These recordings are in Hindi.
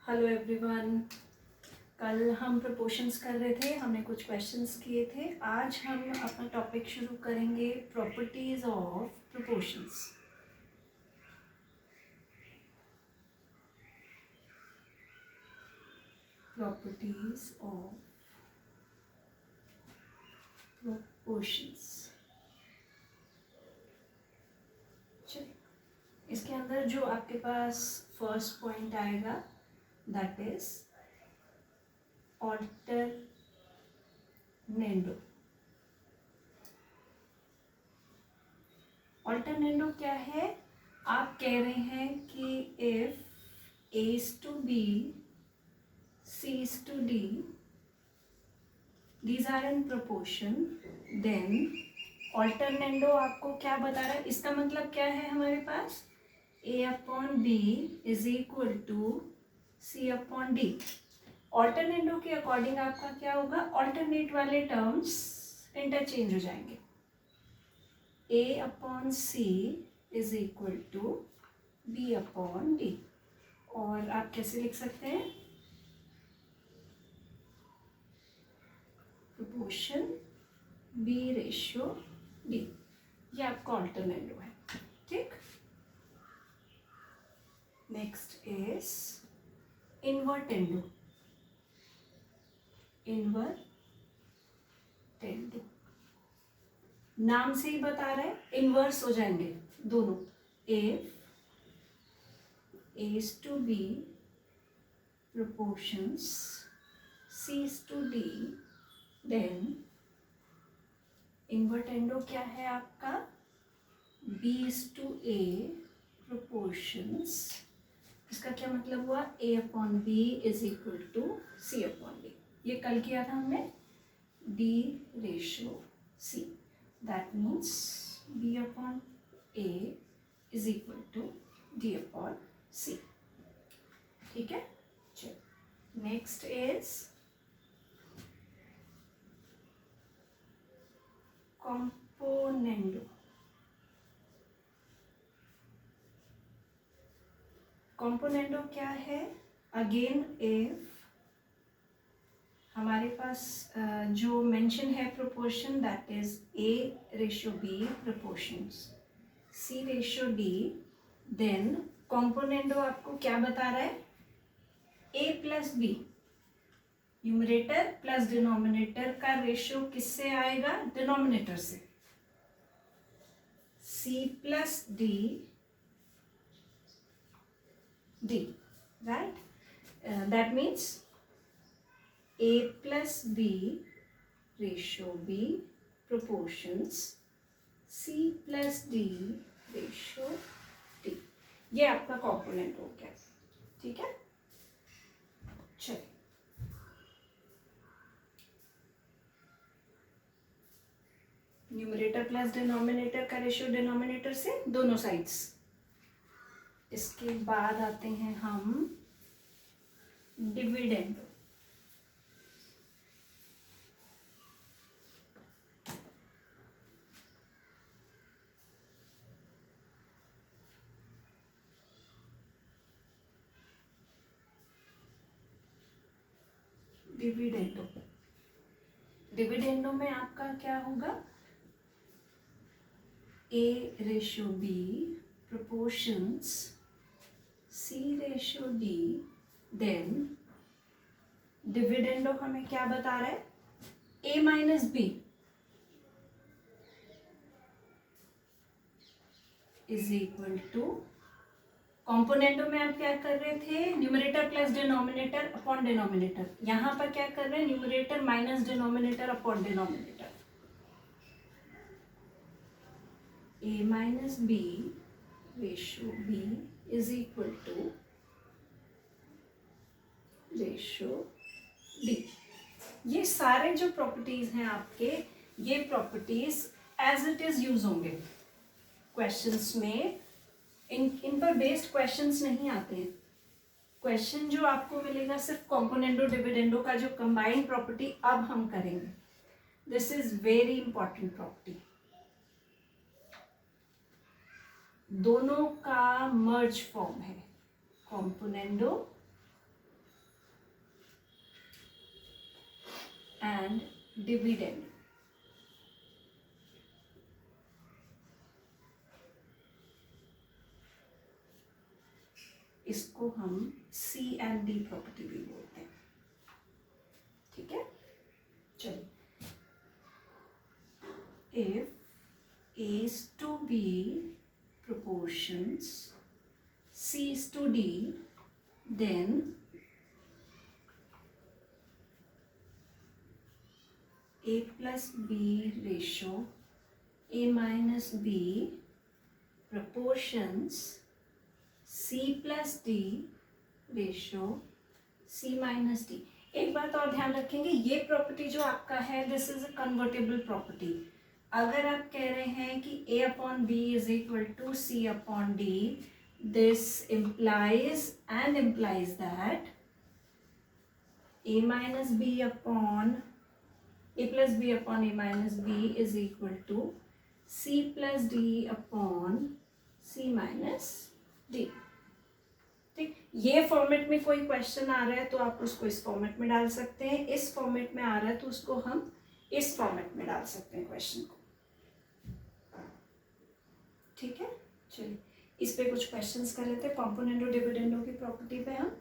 Hello everyone. कल हम प्रपोर्शंस कर रहे थे, हमने कुछ क्वेश्चंस किए थे। आज हम अपना टॉपिक शुरू करेंगे properties of proportions. Properties of proportions. चलिए, इसके अंदर जो आपके पास फर्स्ट पॉइंट आएगा दैट इज ऑल्टरनेंडो। ऑल्टरनेंडो क्या है? आप कह रहे हैं कि if a is to b, c is to d, these are in proportion, then ऑल्टरनेंडो आपको क्या बता रहा है? इसका मतलब क्या है हमारे पास? a upon b is equal to c upon d। Alternendo के अकॉर्डिंग आपका क्या होगा? ऑल्टरनेट वाले टर्म्स इंटरचेंज हो जाएंगे। a upon c is equal to b upon d। और आप कैसे लिख सकते हैं? Proportion b ratio d। ये आपका ऑल्टरनेंडो है। ठीक। Next is invertendo. इन्वर्टेंडो नाम से ही बता रहे हैं इन्वर्स हो जाएंगे दोनों। If a is to b proportions c is to d, then invertendo क्या है आपका? b is to a proportions, इसका क्या मतलब हुआ? a upon b is equal to c upon d। ये कल किया था हमने, b ratio c। That means b upon a is equal to d upon c। ठीक है। चलो, नेक्स्ट इज कॉम्पोनेंडो। कॉम्पोनेंडो क्या है? अगेन इफ हमारे पास जो मेंशन है proportion that is a ratio b proportions c ratio d, then componendo आपको क्या बता रहा है? a plus B, numerator plus denominator का रेशियो किससे आएगा? डिनोमिनेटर से। c plus d d, right? That means a plus b ratio b proportions c plus d ratio d। ये आपका कॉम्पोनेंट हो गया। ठीक है। चलिए, न्यूमरेटर प्लस डिनोमिनेटर का रेशियो डिनोमिनेटर से दोनों साइड्स। इसके बाद आते हैं हम डिविडेंडो। डिविडेंडो डिविडेंडो में आपका क्या होगा? a ratio b proportions c ratio d, then dividendo हमें क्या बता रहा है? a minus b is equal to, componendo में आप क्या कर रहे थे? Numerator plus denominator upon denominator. यहां पर क्या कर रहे हैं? Numerator minus denominator upon denominator. a minus b ratio b is equal to ratio d। ये सारे जो प्रॉपर्टीज हैं आपके, ये properties as it is use होंगे क्वेश्चंस में। इन पर बेस्ड क्वेश्चंस नहीं आते हैं। क्वेश्चन जो आपको मिलेगा सिर्फ कॉम्पोनेंडो डिविडेंडो का जो कंबाइंड प्रॉपर्टी अब हम करेंगे। This is very important property. दोनों का मर्ज फॉर्म है, कॉम्पोनेंडो एंड डिविडेंड। इसको हम सी एंड डी प्रॉपर्टी भी बोलते हैं। ठीक है, चलिए, if A is to B proportions C is to D, then A plus B ratio A minus B proportions C plus D ratio C minus D। एक बात और ध्यान रखेंगे, ये प्रॉपर्टी जो आपका है this is a convertible property. अगर आप कह रहे हैं कि A upon B is equal to C upon D, this implies that A minus B upon A plus B upon A minus B is equal to C plus D upon C minus D। ठीक, ये फॉर्मेट में कोई क्वेश्चन आ रहा है तो आप उसको इस फॉर्मेट में डाल सकते हैं, इस फॉर्मेट में आ रहा है तो उसको हम इस फॉर्मेट में डाल सकते हैं क्वेश्चन को। ठीक है, चलिए इस पे कुछ क्वेश्चंस कर लेते हैं कॉम्पोनेंट डिविडेंडो की प्रॉपर्टी पे हम।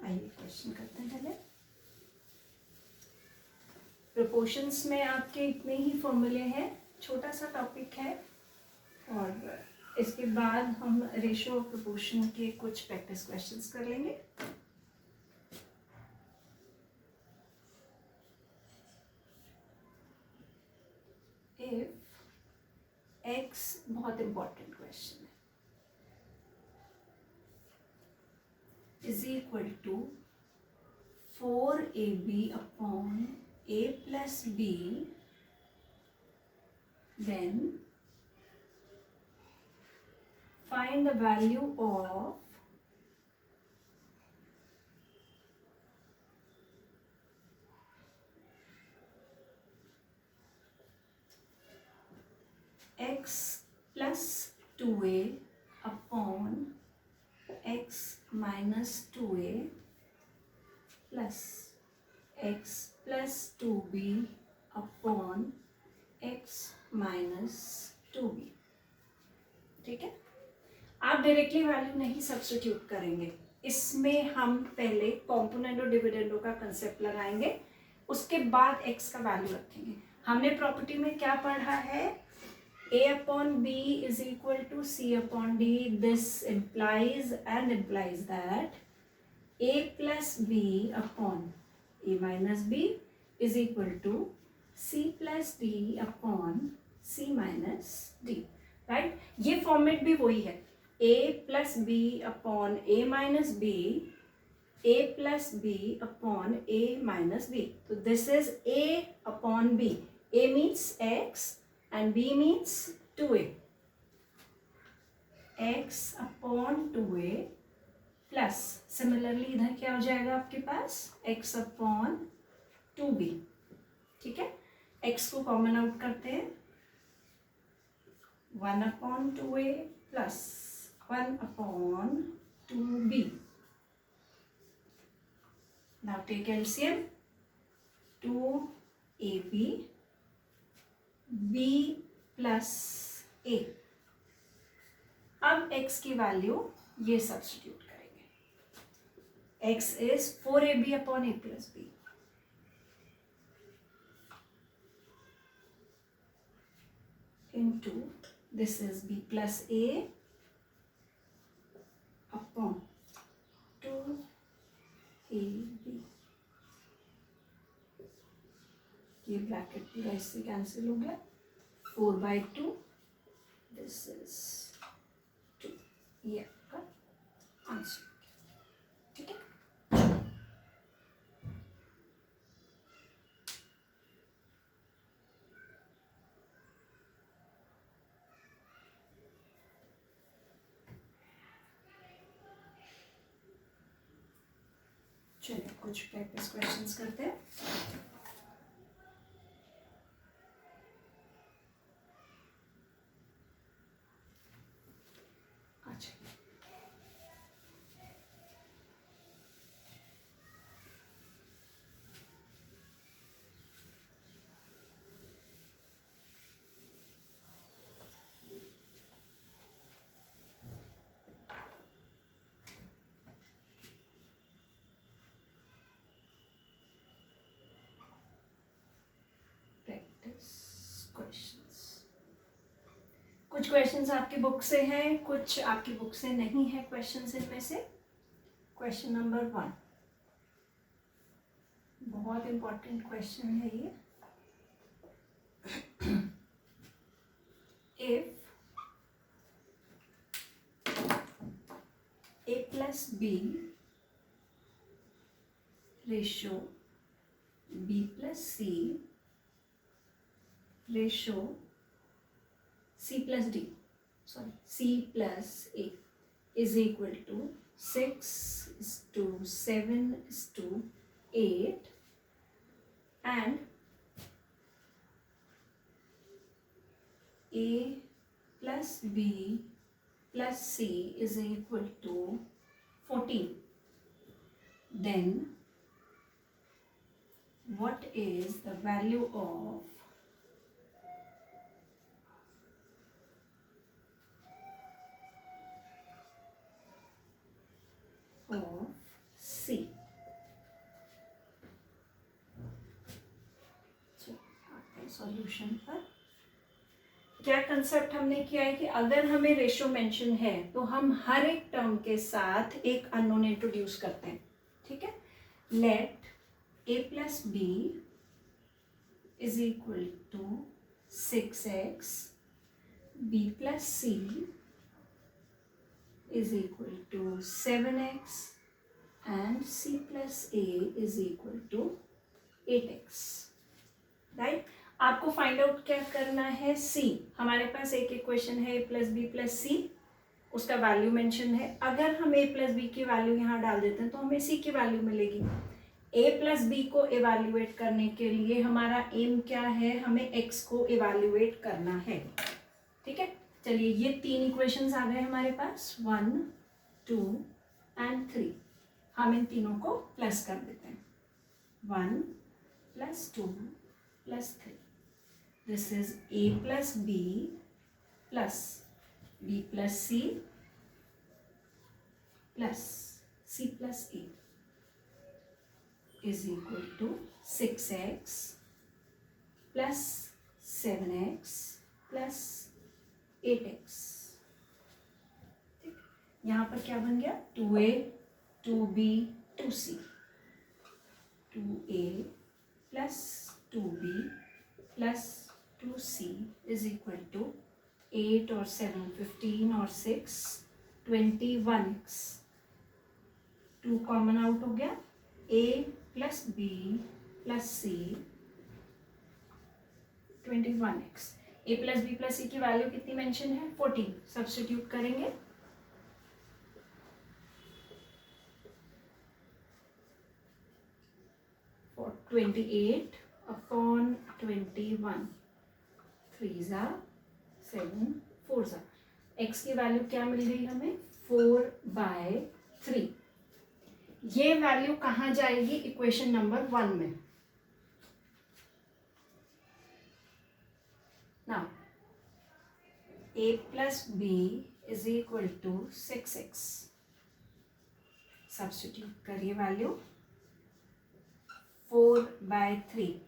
आइए क्वेश्चन करते हैं पहले। प्रोपोर्शंस में आपके इतने ही फॉर्मूले हैं, छोटा सा टॉपिक है, और इसके बाद हम रेशियो ऑफ प्रोपोर्शन के कुछ प्रैक्टिस क्वेश्चंस कर लेंगे। इफ एक्स, बहुत इंपॉर्टेंट क्वेश्चन है, is equal to 4ab upon a plus b, then find the value of x plus 2a upon x minus 2a plus x plus 2b upon x minus 2b। ठीक है, आप डायरेक्टली वैल्यू नहीं सब्स्टिट्यूट करेंगे, इसमें हम पहले कॉम्पोनेंट और डिविडेंडो का कंसेप्ट लगाएंगे, उसके बाद x का वैल्यू रखेंगे। हमने प्रॉपर्टी में क्या पढ़ा है, a upon b is equal to c upon d। This implies that a plus b upon a minus b is equal to c plus d upon c minus d, right? ये फॉर्मेट भी वही है, a plus b upon a minus b, a plus b upon a minus b। तो this is a upon b, a means x and b means 2a, x upon 2a plus similarly इधर क्या हो जाएगा आपके पास, x अपॉन 2b। ठीक है, x को कॉमन आउट करते हैं, 1 upon 2a plus 1 upon 2b। Now take LCM, 2ab b plus a। अब x की वैल्यू ये सब्स्टिट्यूट करेंगे, x is 4ab upon a plus b into this is b plus a upon 2ab। ये ब्रैकेट पूरा इससे कैंसिल हो गया, 4/2, दिस इज 2, ये आपका आंसर। ठीक है, चलिए कुछ प्रैक्टिस क्वेश्चंस करते हैं। कुछ क्वेश्चंस आपकी बुक से हैं, कुछ आपकी बुक से नहीं है क्वेश्चंस इनमें से। क्वेश्चन नंबर 1, बहुत इंपॉर्टेंट क्वेश्चन है ये। If a plus b ratio b plus c ratio c plus d, sorry, c plus a is equal to 6:7:8, and a plus b plus c is equal to 14, then what is the value of C? Solution पर क्या कंसेप्ट हमने किया है कि अगर हमें रेशियो मेंशन है तो हम हर एक टर्म के साथ एक अननोन इंट्रोड्यूस करते हैं, ठीक है। Let a plus b is equal to 6x, b plus c is equal to 7x, and c plus a is equal to 8x, right. आपको फाइंड आउट क्या करना है, c। हमारे पास एक इक्वेशन है a प्लस बी प्लस सी, उसका वैल्यू मेंशन है। अगर हम a प्लस बी की वैल्यू यहाँ डाल देते हैं तो हमें c की वैल्यू मिलेगी। a प्लस बी को इवैल्यूएट करने के लिए हमारा एम क्या है, हमें x को इवैल्यूएट करना है, ठीक है। चलिए ये 3 इक्वेशंस आ गए हमारे पास, 1, 2 एंड 3। हम इन तीनों को प्लस कर देते हैं, 1 plus 2 plus 3। This is a plus b plus b plus c plus c plus a is equal to 6x plus 7x plus 8x। ठीक, यहाँ पर क्या बन गया, 2a 2b 2c, 2a plus 2b plus 2c is equal to 8 और 7 15 और 6 21x। 2 कॉमन आउट हो गया, a plus b plus c 21x। a plus B plus C की वैल्यू कितनी मेंशन है, 14। सब्स्टिट्यूट करेंगे, for 28 upon 21, 3 जा 7 4 जा, x की वैल्यू क्या मिल गई हमें, 4/3। ये वैल्यू कहाँ जाएगी, इक्वेशन नंबर 1 में। Now a plus B is equal to 6x। Substitute करिए वैल्यू, 4/3,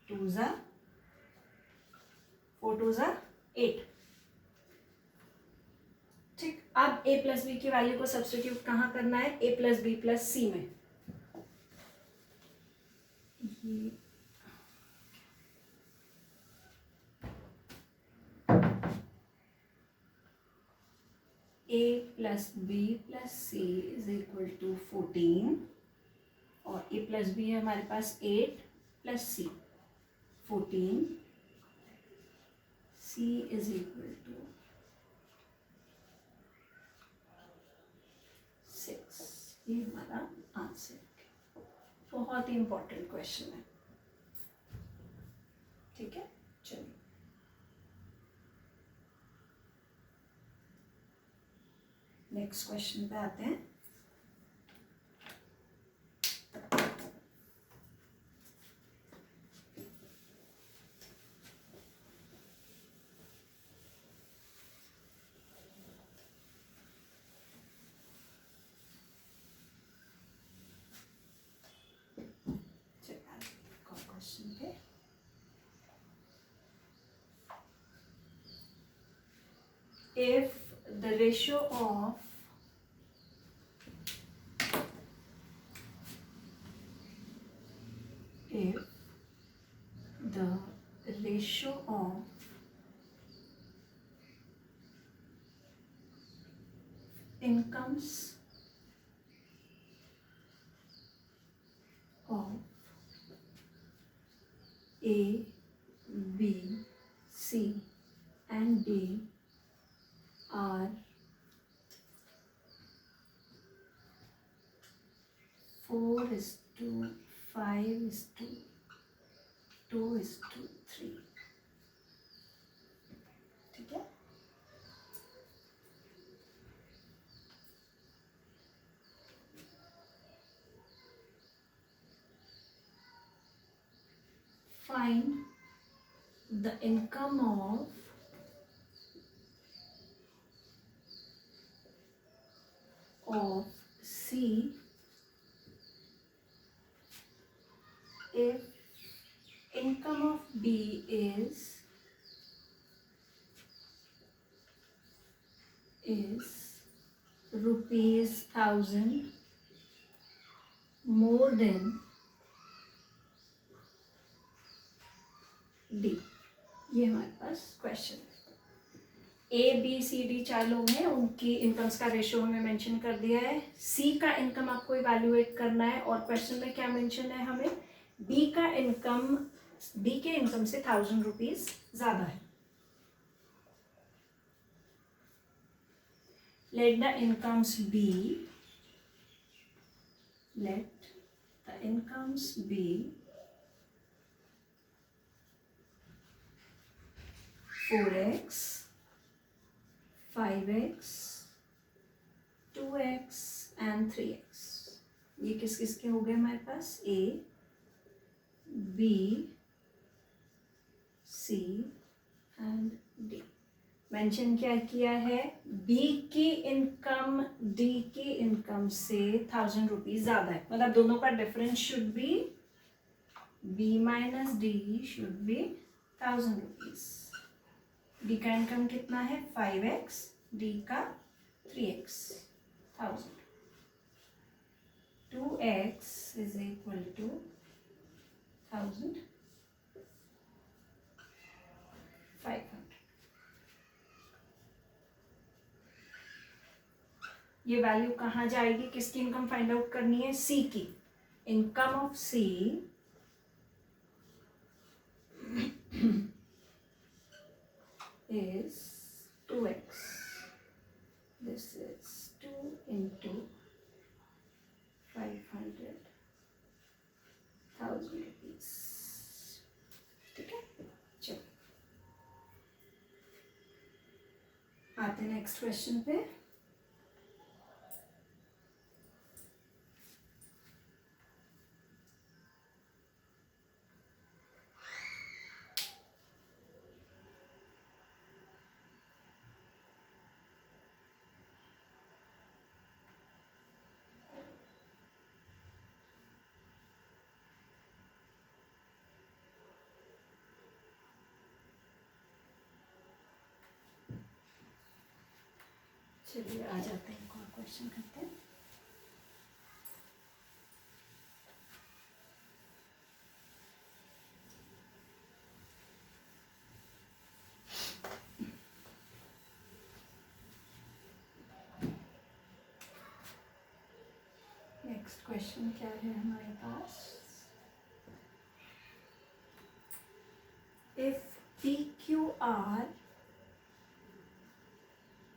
2 जा 4 2 जा 8। ठीक, अब a प्लस बी की वैल्यू को सब्स्टिट्यूट कहाँ करना है, a plus B plus C में। a plus B plus C is equal to 14, और a प्लस बी है हमारे पास 8 plus C 14, c is equal to 6। ये हमारा आंसर। बहुत ही इंपॉर्टेंट क्वेश्चन है, ठीक है। चलिए नेक्स्ट क्वेश्चन पे आते हैं। क्वेश्चन पे if the ratio of incomes of A, B, C and D are 4:5:2:3. ठीक है. Find the income of C if income of B is ₹1,000 more than D. ये हमारे पास क्वेश्चन है. ए बी सी डी 4 लोग हैं, उनकी इनकम्स का रेशियो हमें मेंशन कर दिया है. सी का इनकम आपको इवैल्यूएट करना है और क्वेश्चन में क्या मेंशन है, हमें बी के इनकम से ₹1,000 ज़्यादा है. Let the incomes be 4x, 5x, 2x and 3x. ये किस किस के हो गए हमारे पास, A, B, C and D. Mention क्या किया है, B की इनकम D की इनकम से ₹1,000 ज़्यादा है. मतलब दोनों का difference should be B minus D should be ₹1,000. D का इनकम कितना है 5x, D का 3x, 1,000. 2x is equal to 1,500. ये वैल्यू कहाँ जाएगी, किसकी इनकम फाइंड आउट करनी है, सी की. Income of C is 2x. This is 2 into 500, ₹1,000. ठीक है. चलो आते नेक्स्ट क्वेश्चन पे. चलिए आ जाते हैं, एक और क्वेश्चन करते हैं. नेक्स्ट क्वेश्चन क्या है हमारे पास, इफ PQR,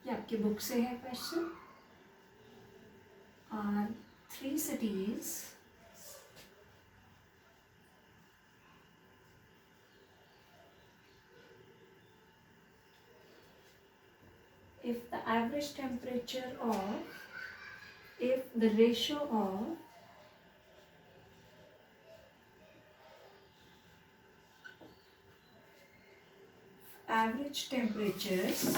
ये आपकी बुक से है question, are 3 cities if the average temperature of, if the ratio of average temperatures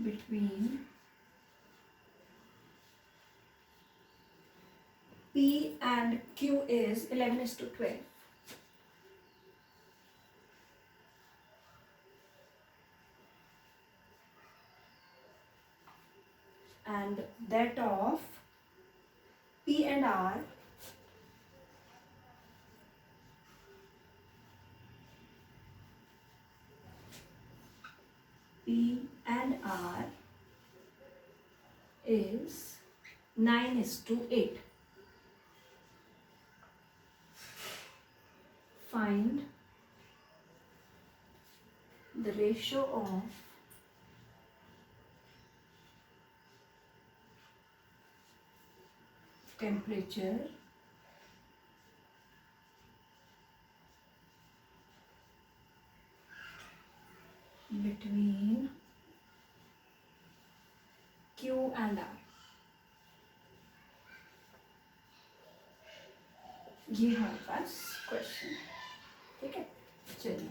between P and Q is 11:12. And that of P and R is 9:8. Find the ratio of temperature between Q and R. ये हमारे पास क्वेश्चन है, ठीक है। चलिए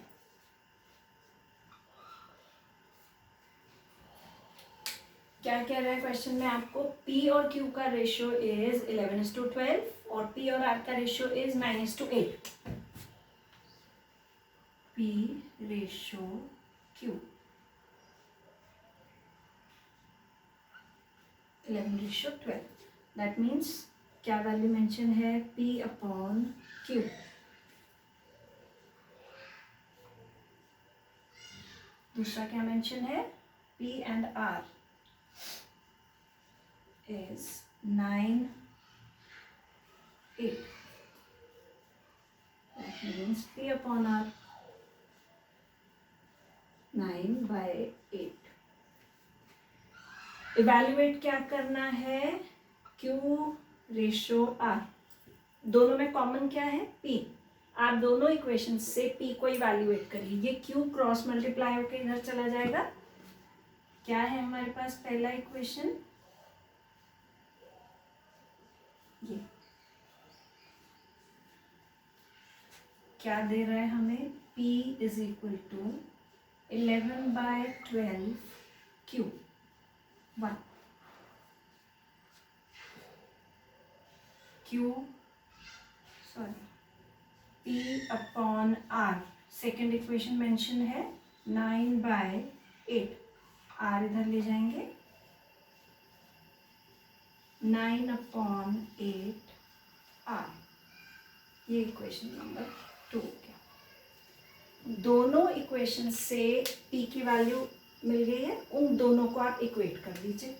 क्या कह रहा है क्वेश्चन में आपको, P और Q का रेशियो इज 11:12 और P और R का ratio is 9:8. P ratio Q 11:12. That means क्या वैल्यू मेंशन है, P अपॉन Q. दूसरा क्या मेंशन है, P and R is 9:8. That means P upon R 9/8. Evaluate क्या करना है, Q रेशियो R. दोनों में कॉमन क्या है, P. आप दोनों इक्वेशन से P को इवेल्युएट करिए. ये Q क्रॉस मल्टीप्लाई होकर इधर चला जाएगा. क्या है हमारे पास पहला इक्वेशन, ये क्या दे रहा है हमें, P is equal to 11/12 Q 1. P upon R. Second equation mention है 9/8. R इधर ले जाएंगे, 9/8 R. ये इक्वेशन नंबर 2 हो गया. दोनों इक्वेशन से P की वैल्यू मिल गई है, उन दोनों को आप इक्वेट कर दीजिए.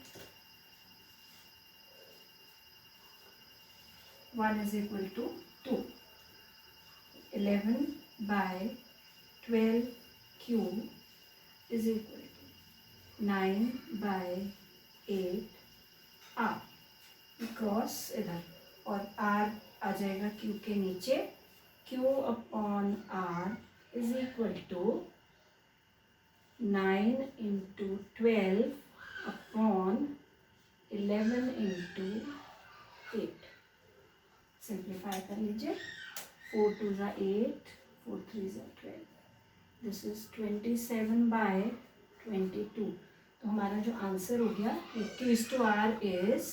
1 is equal to 2. 11/12 Q is equal to 9/8 R. Cross इधर और R आ जाएगा Q के नीचे. Q upon R is equal to 9 into 12 अपॉन 11 into 8. सिंप्लीफाई कर लीजिए. 4 2s are 8, 4 3s are 12. This is 27/22. तो हमारा जो आंसर हो गया, Q/R इज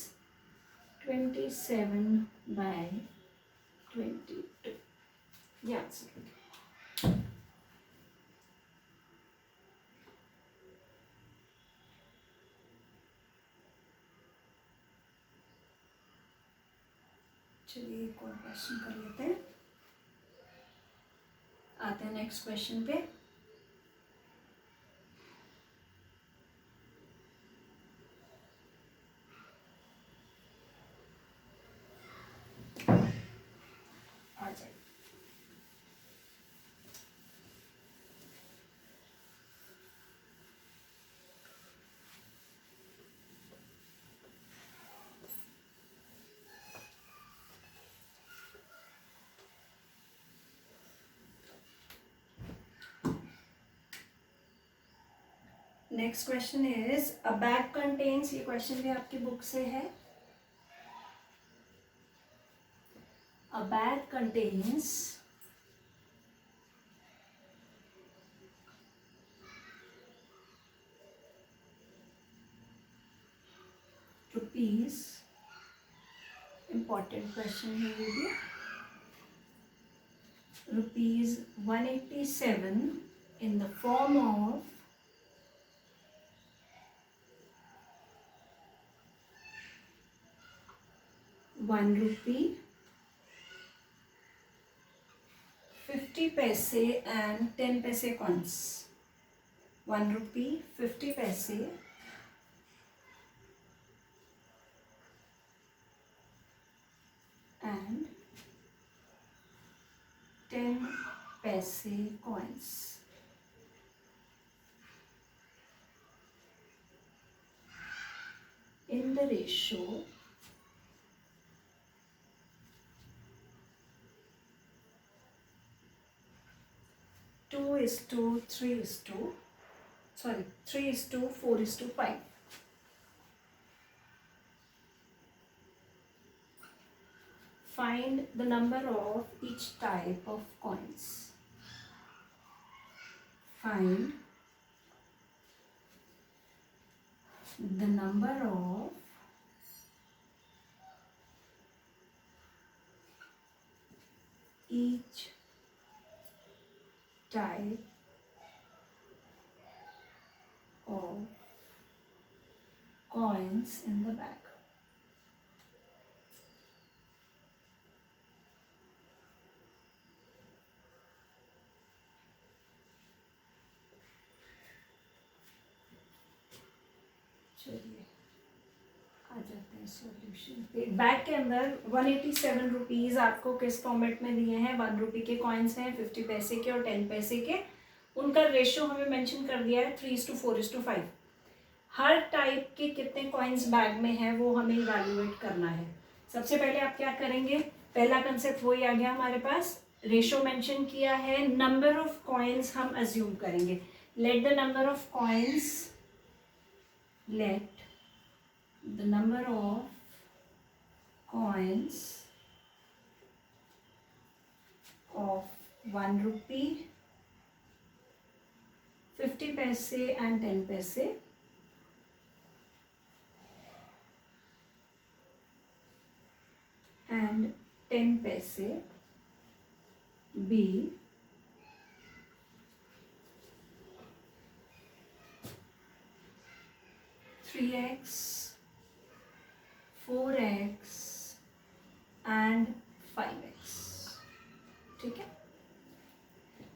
27/22. ये आंसर हो गया. चलिए एक और क्वेश्चन कर लेते हैं. आते हैं नेक्स्ट क्वेश्चन पे. आ जाए. Next question is a bag contains. ये क्वेश्चन भी आपकी बुक से है. अ bag contains 1 rupees, important question है ये भी, rupees 187 in the form of 1 rupee, 50 paise and 10 paise coins. 1 rupee, 50 paise and 10 paise coins. In the ratio 3:4:5. Find the number of each type of coins. Find the number of each type of coins in the bag. चलिए आ जाते हैं सॉल्यूशन पे। बैग के अंदर 187 रुपीज़ आपको किस फॉर्मेट में दिए हैं, 1 रुपये के कॉइन्स हैं, 50 पैसे के और 10 पैसे के। उनका रेशियो हमें मेंशन कर दिया है 3:4:5। हर टाइप के कितने कॉइन्स बैग में है वो हमें इवैल्यूएट करना है। सबसे पहले आप क्या करेंगे, पहला कंसेप्ट वही आ गया हमारे पास, रेशियो मेंशन किया है, नंबर ऑफ कॉइन्स हम अज्यूम करेंगे। Let the number of coins, let the number of coins of 1 rupee, 50 paise and 10 paise and 10 paise be 3x, 4x and 5x। ठीक है,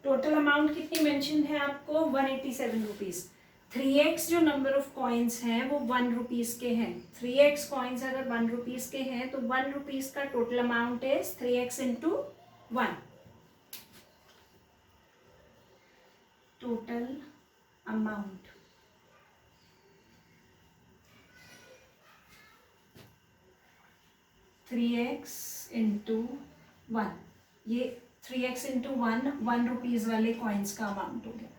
टोटल अमाउंट कितनी मेंशन है आपको, 187 रुपीज़। 3x जो नंबर ऑफ कॉइन्स हैं वो 1 रुपीज़ के हैं। 3x कॉइन्स अगर 1 रुपीज़ के हैं तो 1 रुपीज़ का total amount is 3x into 1। Total amount 3x into 1, ये 3x इंटू 1 रुपीज़ वाले कॉइन्स का अमाउंट हो गया।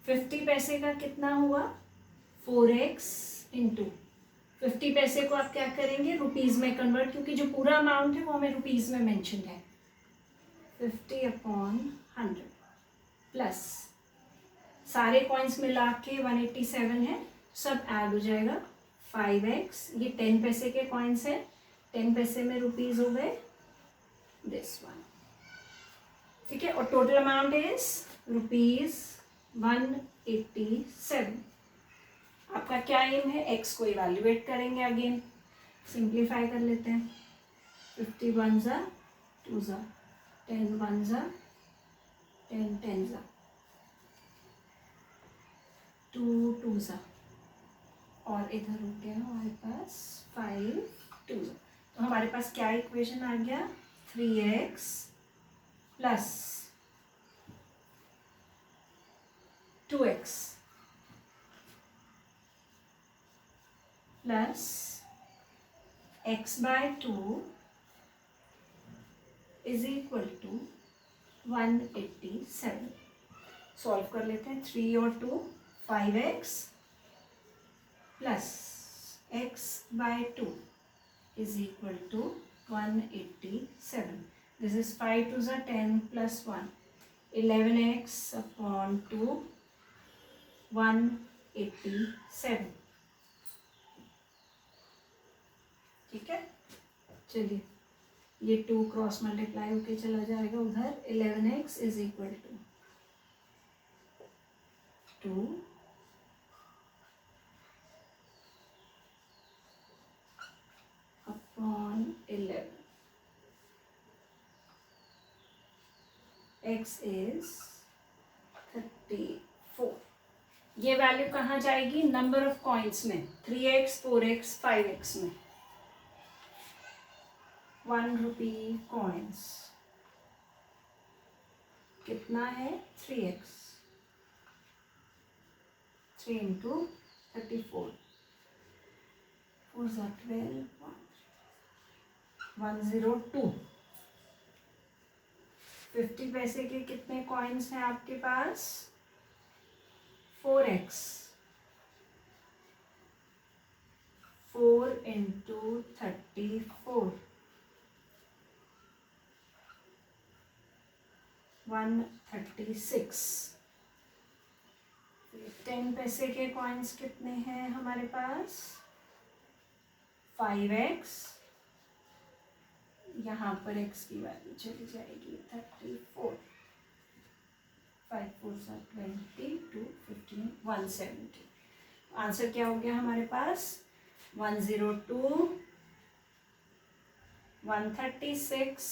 50 पैसे का कितना हुआ, 4x इंटू 50 पैसे को आप क्या करेंगे, रुपीज़ में कन्वर्ट, क्योंकि जो पूरा अमाउंट है वो हमें रुपीज़ में मेंशन है। 50/100 प्लस सारे कॉइन्स मिला के 187 है, सब ऐड हो जाएगा। 5x, ये 10 पैसे के कॉइन्स है, 10 पैसे में रुपीज़ हो गए, दिस वन। ठीक है, और टोटल अमाउंट इज ₹187। आपका क्या एम है, x को इवैल्यूएट करेंगे। अगेन सिंप्लीफाई कर लेते हैं। 50 1s 2s, 10 1s 10 10s, 2 2s, और इधर हो गया हमारे पास 5 2s। तो हमारे पास क्या इक्वेशन आ गया, 3x plus 2x plus x/2 is equal to 187। Solve कर लेते हैं। 3 और 2 5x plus x/2 is equal to 187. This is 5 2s 10 plus 1, 11x upon 2, 187. ठीक है, चलिए ये 2 क्रॉस मल्टीप्लाई होके चला जाएगा उधर. 11x is equal to 2 upon 11. x is 34. ये वैल्यू कहाँ जाएगी? नंबर ऑफ कॉइन्स में. 3x 4x 5x में. 1 रुपी कॉइन्स कितना है? 3x. 3 इंटू 34 4 12 102. 50 पैसे के कितने कॉइन्स हैं आपके पास? 4x. 4 इंटू 34 136. 10 पैसे के कॉइन्स कितने हैं हमारे पास? 5x. यहाँ पर x की वैल्यू चली जाएगी 34. 5 4 20 2 15 170. आंसर क्या हो गया हमारे पास? 102 136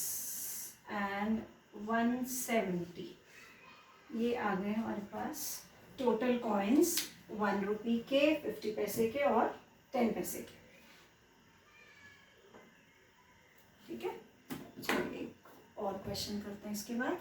एंड 170. ये आ गए हमारे पास टोटल कॉइन्स 1 रुपी के, 50 पैसे के और 10 पैसे के. ठीक है, चलिए एक और क्वेश्चन करते हैं इसके बाद.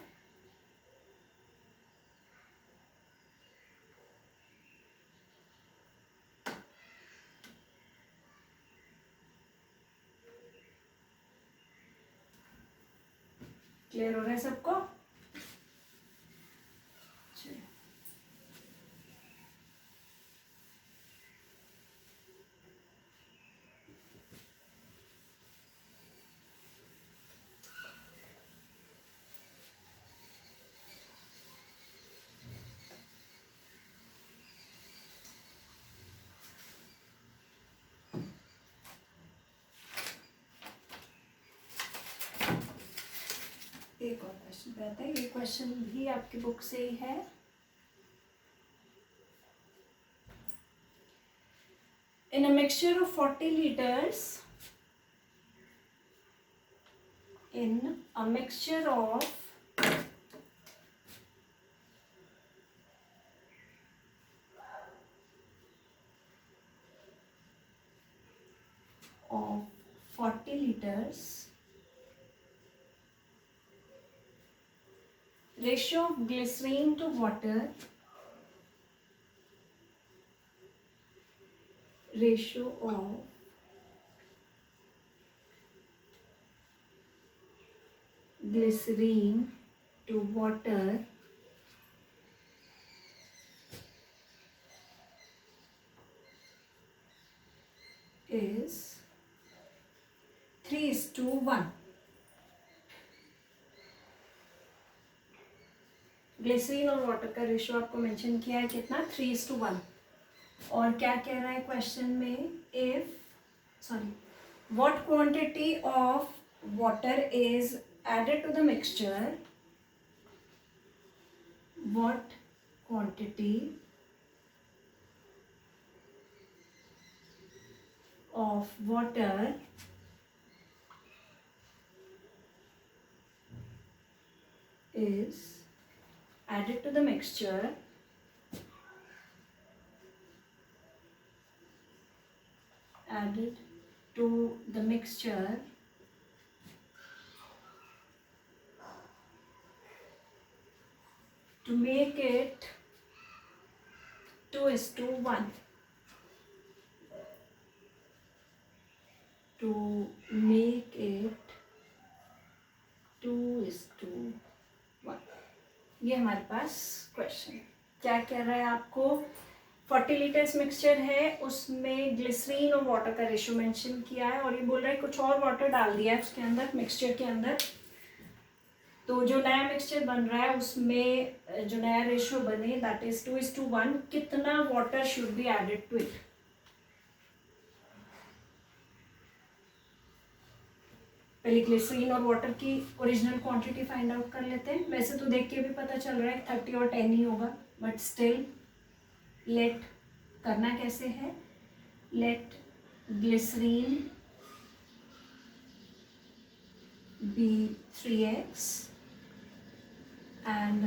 क्लियर हो रहा है सबको? चलिए एक और क्वेश्चन कहते हैं. ये क्वेश्चन भी आपकी बुक से ही है. In a mixture of 40 liters, in a mixture of 40 liters, ratio of glycerine to water, ratio of glycerine to water is 3:1. Glycerine और वाटर का रेशियो आपको मेंशन किया है कितना? 3:1. और क्या कह रहा है क्वेश्चन में? What quantity of water is added to the mixture, what quantity of water is added to the mixture to make it 2:1. To make it 2:1. ये हमारे पास क्वेश्चन क्या कह रहा है आपको? 40 लीटर्स मिक्सचर है, उसमें ग्लिसरीन और वाटर का रेशियो मेंशन किया है और ये बोल रहा है कुछ और वाटर डाल दिया है उसके अंदर, मिक्सचर के अंदर. तो जो नया मिक्सचर बन रहा है उसमें जो नया रेशियो बने दैट इज 2:1. कितना water should be added to it? पहले ग्लिसरीन और वाटर की ओरिजिनल क्वांटिटी फाइंड आउट कर लेते हैं। वैसे तो देख के भी पता चल रहा है 30 और 10 ही होगा, बट स्टिल लेट करना कैसे है, let glycerine be 3x and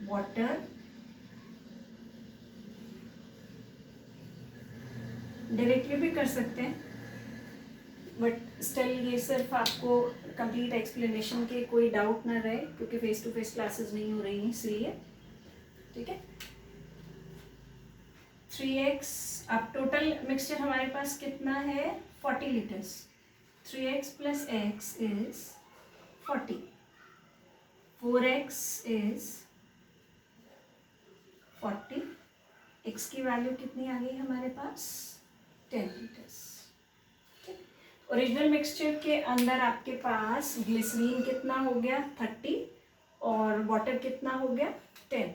water directly भी कर सकते हैं, बट स्टिल ये सिर्फ आपको कंप्लीट एक्सप्लेनेशन के कोई डाउट ना रहे, क्योंकि फेस टू फेस क्लासेस नहीं हो रही हैं इसलिए। ठीक है, 3x, अब टोटल मिक्सचर हमारे पास कितना है 40 litres, 3x plus x is 40, 4x is 40, x की वैल्यू कितनी आ गई हमारे पास 10 लीटर्स। ओरिजिनल मिक्सचर के अंदर आपके पास ग्लिसरीन कितना हो गया 30 और वाटर कितना हो गया 10,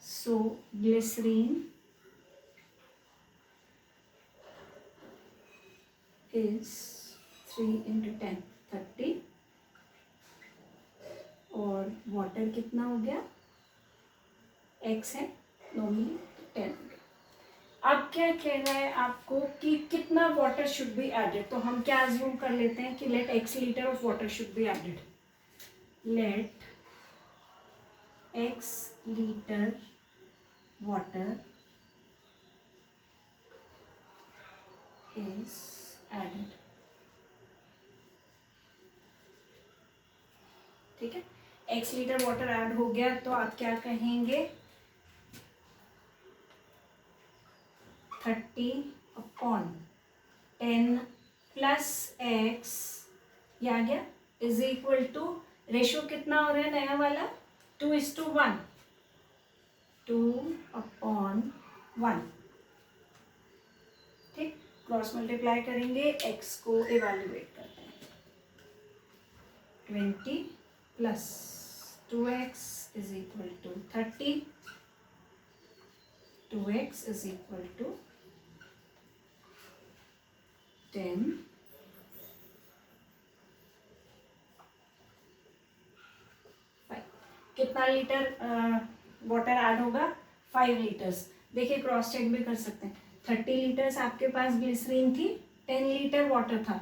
सो ग्लिसरीन इज 3 into 10 30 और वाटर कितना हो गया, x है नॉर्मली 10। अब क्या कहना है आपको कि कितना वाटर शुड बी एडेड, तो हम क्या अज्यूम कर लेते हैं कि let x litre of water should be added, let x litre water is added. ठीक है, x लीटर वाटर ऐड हो गया तो आप क्या कहेंगे 30 अपॉन 10 प्लस x, ये आ गया, इज इक्वल टू, रेशो कितना हो रहा है नया वाला 2:1, 2 अपॉन 1। ठीक, क्रॉस मल्टीप्लाई करेंगे, x को इवेल्युएट करते हैं, 20 plus 2x is equal to 30, 2x is equal to 10, कितना लीटर वाटर ऐड होगा 5 लीटर्स। देखिए क्रॉस चेक भी कर सकते हैं, 30 लीटर्स आपके पास ग्लिसरीन थी, 10 लीटर वाटर था,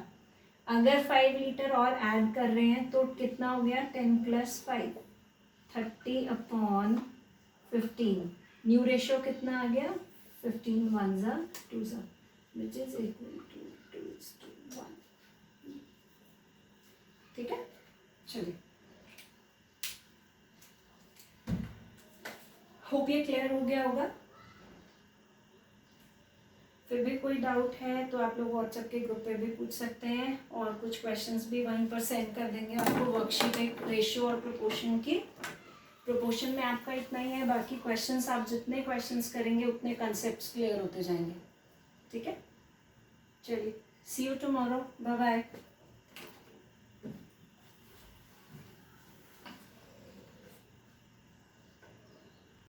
अगर 5 लीटर और ऐड कर रहे हैं तो कितना हो गया 10 प्लस 5, 30 अपॉन 15, न्यू रेशियो कितना आ गया 15 1 जा 2 जा, विच इज इक्वल टू 2:1। ठीक है, चलिए, होप ये क्लियर हो गया होगा। फिर भी कोई डाउट है तो आप लोग व्हाट्सएप के ग्रुप पे भी पूछ सकते हैं, और कुछ क्वेश्चंस भी वहीं पर सेंड कर देंगे आपको वर्कशीट एक रेशियो और प्रोपोर्शन की। प्रोपोर्शन में आपका इतना ही है, बाकी क्वेश्चंस आप जितने क्वेश्चंस करेंगे उतने कंसेप्ट्स क्लियर होते जाएंगे। ठीक है, चलिए, सी यू टुमारो, बाय बाय।